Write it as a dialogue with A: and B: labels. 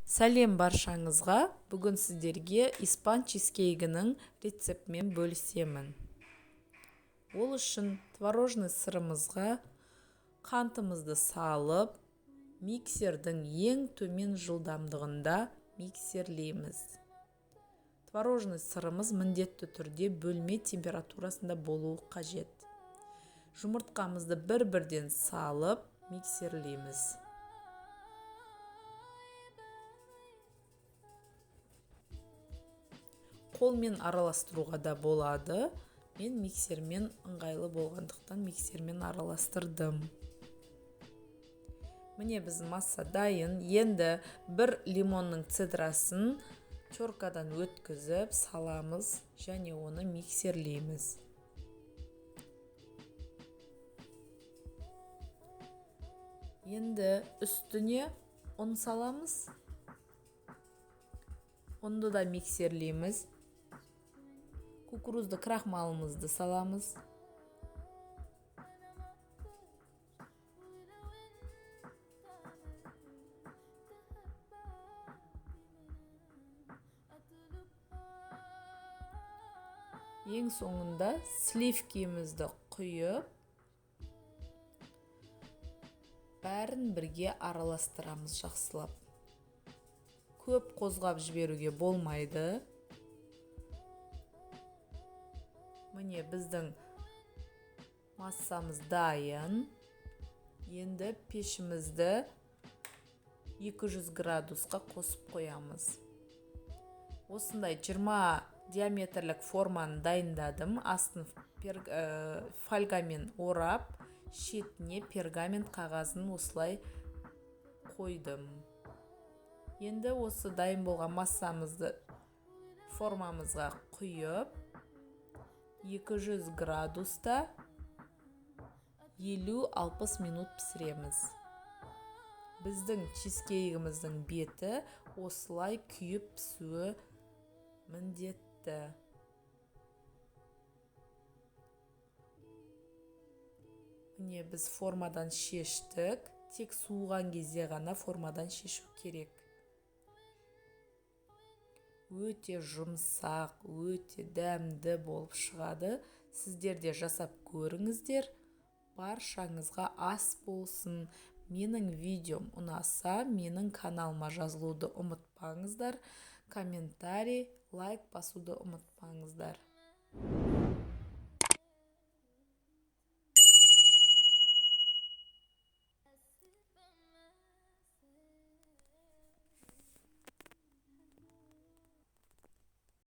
A: Сәлем баршаңызға. Бүгін сіздерге испан чизкейгінің рецептімен бөлісемін. Ол үшін творожный сырымызға қантымызды салып, миксердің ең төмен жылдамдығында миксерлейміз. Творожный сырымыз міндетті түрде бөлме температурасында болуы қажет. Жұмыртқамызды бір-бірден салып миксерлейміз. Қолмен араластыруға да болады. Мен миксермен ыңғайлы болғандықтан миксермен араластырдым. Міне біз масса дайын. Енді бір лимонның цедрасын теркадан өткізіп саламыз және оны миксерлейміз. Енді үстіне ұн саламыз. Ұнды да миксерлейміз. Кукурузды крахмалымызды саламыз. Ең соңында сливкемізді құйып, бәрін бірге араластырамыз жақсылап. Көп қозғап жіберуге болмайды. Міне біздің массамыз дайын. Енді пешімізді 200 градусқа қосып қоямыз. Осындай 20 диаметрлік форманы дайындадым. Астын фольгамен орап, шетіне пергамент қағазын осылай қойдым. Енді осы дайын болған массамызды формамызға құйып, 200 градуста 50-60 минут пісіреміз. Біздің чизкейгіміздің беті осылай күйіп пісуі міндетті. Міне біз формадан шештік. Тек суыған кезде ғана формадан шешу керек. Өте жұмсақ, өте дәмді болып шығады. Сіздер де жасап көріңіздер. Баршаңызға ас болсын. Менің видеом ұнаса, менің каналыма жазылуды ұмытпаңыздар. Комментарий, лайк басуды ұмытпаңыздар.